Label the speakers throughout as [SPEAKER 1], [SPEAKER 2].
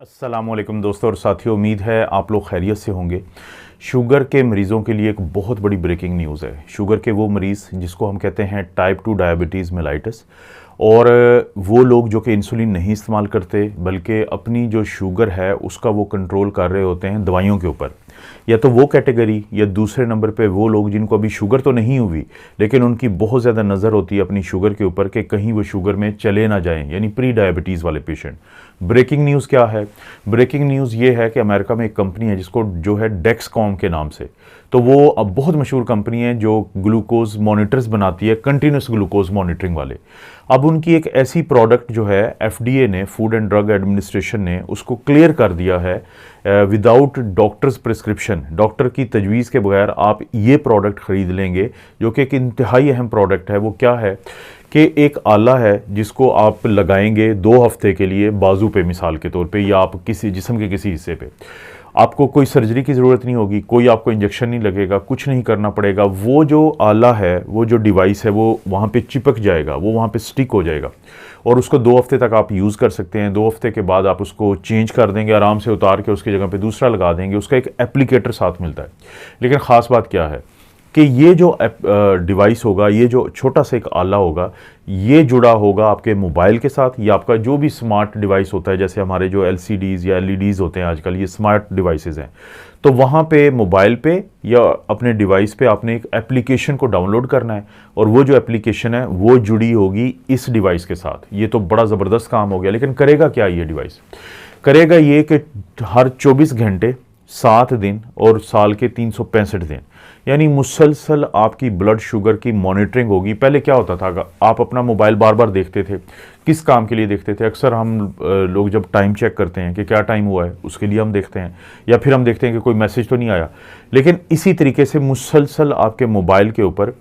[SPEAKER 1] अस्सलामुअलैकुम दोस्तों और साथियों, उम्मीद है आप लोग खैरियत से होंगे। शुगर के मरीज़ों के लिए एक बहुत बड़ी ब्रेकिंग न्यूज़ है। शुगर के वो मरीज़ जिसको हम कहते हैं टाइप 2 डायबिटीज़ मेलाइटस, और वो लोग जो कि इंसुलिन नहीं इस्तेमाल करते बल्कि अपनी जो शुगर है उसका वो कंट्रोल कर रहे होते हैं दवाइयों के ऊपर। या तो वो कैटेगरी, या दूसरे नंबर पे वो लोग जिनको अभी शुगर तो नहीं हुई लेकिन उनकी बहुत ज़्यादा नज़र होती है अपनी शुगर के ऊपर कि कहीं वो शुगर में चले ना जाएं, यानी प्री डायबिटीज़ वाले पेशेंट। ब्रेकिंग न्यूज़ क्या है? ब्रेकिंग न्यूज़ ये है कि अमेरिका में एक कंपनी है जिसको जो है डेक्सकॉम के नाम से, तो वो अब बहुत मशहूर कंपनी है जो ग्लूकोज मॉनिटर्स बनाती है, कंटिन्यूस ग्लूकोज मॉनिटरिंग वाले। अब उनकी एक ऐसी प्रोडक्ट जो है एफडीए ने, फूड एंड ड्रग एडमिनिस्ट्रेशन ने उसको क्लियर कर दिया है विदाउट डॉक्टर्स प्रिस्क्रिप्शन, डॉक्टर की तजवीज़ के बगैर आप ये प्रोडक्ट ख़रीद लेंगे, जो कि एक इंतहाई अहम प्रोडक्ट है। वो क्या है कि एक आला है जिसको आप लगाएंगे 2 हफ्ते के लिए बाजू पे, मिसाल के तौर पे, या आप किसी जिस्म के किसी हिस्से पे। आपको कोई सर्जरी की ज़रूरत नहीं होगी, कोई आपको इंजेक्शन नहीं लगेगा, कुछ नहीं करना पड़ेगा। वो जो आला है, वो जो डिवाइस है, वो वहाँ पे चिपक जाएगा, वो वहाँ पे स्टिक हो जाएगा और उसको 2 हफ्ते तक आप यूज़ कर सकते हैं। 2 हफ्ते के बाद आप उसको चेंज कर देंगे, आराम से उतार के उसकी जगह पे दूसरा लगा देंगे। उसका एक एप्लीकेटर साथ मिलता है। लेकिन ख़ास बात क्या है कि ये जो डिवाइस होगा, ये जो छोटा सा एक आला होगा, ये जुड़ा होगा आपके मोबाइल के साथ, या आपका जो भी स्मार्ट डिवाइस होता है, जैसे हमारे जो एलसीडीज़ या एलईडीज़ होते हैं आजकल, ये स्मार्ट डिवाइसेस हैं। तो वहाँ पे मोबाइल पे या अपने डिवाइस पे आपने एक एप्लीकेशन को डाउनलोड करना है, और वो जो एप्लीकेशन है वो जुड़ी होगी इस डिवाइस के साथ। ये तो बड़ा ज़बरदस्त काम हो गया। लेकिन करेगा क्या ये डिवाइस? करेगा ये कि हर 24 घंटे 7 दिन और साल के 365 दिन, यानी मुसलसल आपकी ब्लड शुगर की मॉनिटरिंग होगी। पहले क्या होता था, आप अपना मोबाइल बार बार देखते थे। किस काम के लिए देखते थे? अक्सर हम लोग जब टाइम चेक करते हैं कि क्या टाइम हुआ है, उसके लिए हम देखते हैं, या फिर हम देखते हैं कि कोई मैसेज तो नहीं आया। लेकिन इसी तरीके से मुसलसल आपके मोबाइल के ऊपर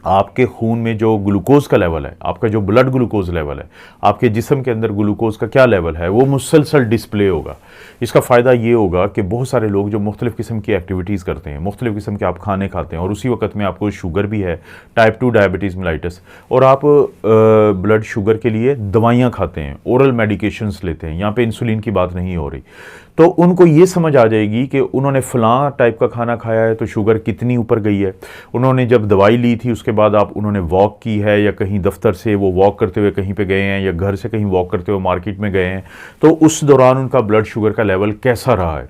[SPEAKER 1] आपके खून में जो ग्लूकोज का लेवल है, आपका जो ब्लड ग्लूकोज लेवल है, आपके जिस्म के अंदर ग्लूकोज का क्या लेवल है, वो मुसलसल डिस्प्ले होगा। इसका फ़ायदा ये होगा कि बहुत सारे लोग जो मुख्तलिफ़ किस्म की एक्टिविटीज़ करते हैं, मुख्तलिफ़ किस्म के आप खाने खाते हैं, और उसी वक्त में आपको शुगर भी है, टाइप 2 डायबिटीज़ मेलाइटस, और आप ब्लड शुगर के लिए दवाइयाँ खाते हैं, ओरल मेडिकेशंस लेते हैं, यहाँ पे इंसुलिन की बात नहीं हो रही, तो उनको ये समझ आ जाएगी कि उन्होंने फ़लाँ टाइप का खाना खाया है तो शुगर कितनी ऊपर गई है। उन्होंने जब दवाई ली थी उसके बाद उन्होंने वॉक की है, या कहीं दफ्तर से वो वॉक करते हुए कहीं पे गए हैं, या घर से कहीं वॉक करते हुए मार्केट में गए हैं, तो उस दौरान उनका ब्लड शुगर का लेवल कैसा रहा है।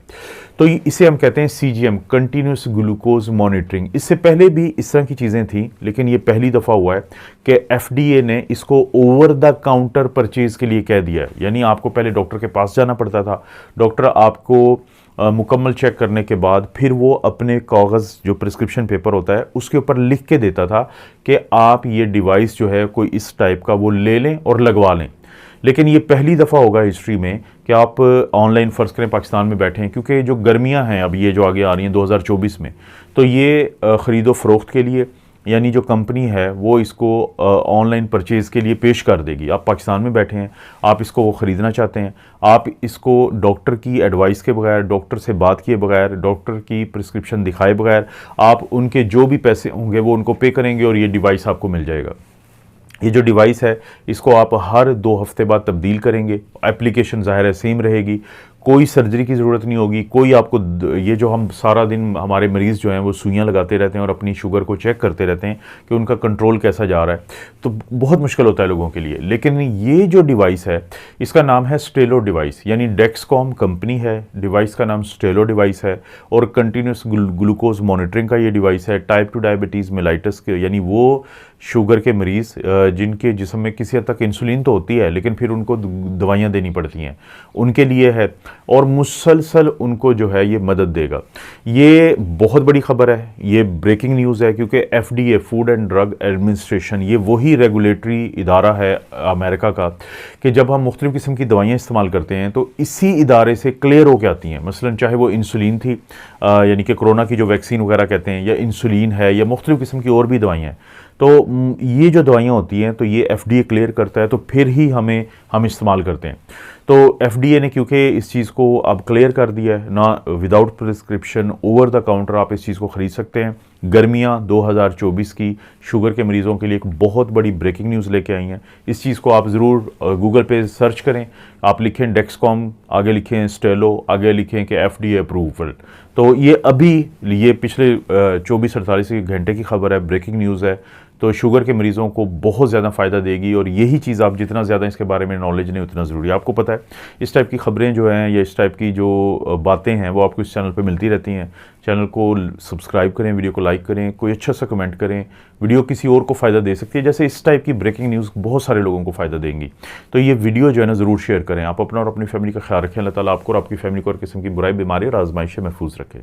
[SPEAKER 1] तो इसे हम कहते हैं सीजीएम, कंटिन्यूस ग्लूकोज मॉनिटरिंग। इससे पहले भी इस तरह की चीज़ें थी, लेकिन ये पहली दफ़ा हुआ है कि एफडीए ने इसको ओवर द काउंटर परचेज़ के लिए कह दिया है। यानी आपको पहले डॉक्टर के पास जाना पड़ता था, डॉक्टर आपको मुकम्मल चेक करने के बाद फिर वो अपने कागज़, जो प्रिस्क्रिप्शन पेपर होता है, उसके ऊपर लिख के देता था कि आप ये डिवाइस जो है कोई इस टाइप का वो ले लें और लगवा लें। लेकिन ये पहली दफ़ा होगा हिस्ट्री में कि आप ऑनलाइन, फ़र्ज़ करें पाकिस्तान में बैठे हैं, क्योंकि जो गर्मियां हैं अब ये जो आगे आ रही हैं 2024 में, तो ये ख़रीदो फ़रोख्त के लिए, यानी जो कंपनी है वो इसको ऑनलाइन परचेज़ के लिए पेश कर देगी। आप पाकिस्तान में बैठे हैं, आप इसको वो ख़रीदना चाहते हैं, आप इसको डॉक्टर की एडवाइस के बगैर, डॉक्टर से बात किए बगैर, डॉक्टर की प्रिस्क्रिप्शन दिखाए बगैर, आप उनके जो भी पैसे होंगे वो उनको पे करेंगे और ये डिवाइस आपको मिल जाएगा। ये जो डिवाइस है इसको आप हर 2 हफ्ते बाद तब्दील करेंगे। एप्लीकेशन ज़ाहिर है सेम रहेगी, कोई सर्जरी की ज़रूरत नहीं होगी, कोई आपको ये जो हम सारा दिन हमारे मरीज़ जो हैं वो सुइयाँ लगाते रहते हैं और अपनी शुगर को चेक करते रहते हैं कि उनका कंट्रोल कैसा जा रहा है, तो बहुत मुश्किल होता है लोगों के लिए। लेकिन ये जो डिवाइस है इसका नाम है स्टेलो डिवाइस, यानी डेक्सकॉम कंपनी है, डिवाइस का नाम स्टेलो डिवाइस है, और कंटिन्यूस ग्लूकोज मॉनिटरिंग का ये डिवाइस है। टाइप 2 डायबिटीज़ मेलाइटस के, यानी वो शुगर के मरीज़ जिनके जिस्म में किसी हद तक इंसुलिन तो होती है लेकिन फिर उनको दवाइयाँ देनी पड़ती हैं, उनके लिए है, और मुसलसल उनको जो है ये मदद देगा। ये बहुत बड़ी ख़बर है, ये ब्रेकिंग न्यूज़ है, क्योंकि FDA, food and drug administration, ये वही रेगुलेटरी इदारा है अमेरिका का कि जब हम मुख्तलिफ़ किस्म की दवाइयाँ इस्तेमाल करते हैं तो इसी इदारे से क्लियर होकर आती हैं। मसलन चाहे वो इंसुलिन थी, यानी कि कोरोना की जो वैक्सीन वगैरह कहते हैं, या इंसुलिन है, या मुख्तलिफ़ किस्म की और भी दवाइयाँ हैं, तो ये जो दवाइयाँ होती हैं तो ये एफडीए क्लियर करता है, तो फिर ही हम इस्तेमाल करते हैं। तो एफडीए ने क्योंकि इस चीज़ को अब क्लियर कर दिया है, ना without prescription, over the counter आप इस चीज़ को ख़रीद सकते हैं। गर्मियाँ 2024 की शुगर के मरीज़ों के लिए एक बहुत बड़ी ब्रेकिंग न्यूज़ लेके आई हैं। इस चीज़ को आप ज़रूर गूगल पे सर्च करें। आप लिखें डेक्सकॉम, आगे लिखें स्टेलो, आगे लिखें कि FDA अप्रूवल। तो ये अभी ये पिछले 24-48 घंटे की खबर है, ब्रेकिंग न्यूज़ है। तो शुगर के मरीज़ों को बहुत ज़्यादा फ़ायदा देगी और यही चीज़ आप जितना ज़्यादा इसके बारे में नॉलेज नहीं उतना ज़रूरी है। आपको पता है इस टाइप की खबरें जो हैं या इस टाइप की जो बातें हैं वो आपको इस चैनल पे मिलती रहती हैं। चैनल को सब्सक्राइब करें, वीडियो को लाइक करें, कोई अच्छा सा कमेंट करें। वीडियो किसी और को फ़ायदा दे सकती है, जैसे इस टाइप की ब्रेकिंग न्यूज़ बहुत सारे लोगों को फ़ायदा देंगी। तो ये वीडियो जो है ना ज़रूर शेयर करें। आप अपना और अपनी फैमिली का ख्याल रखें। अल्लाह ताला आपको और आपकी फैमिली को हर किस्म की बुराई, बीमारी और आजमाइश से महफूज रखें।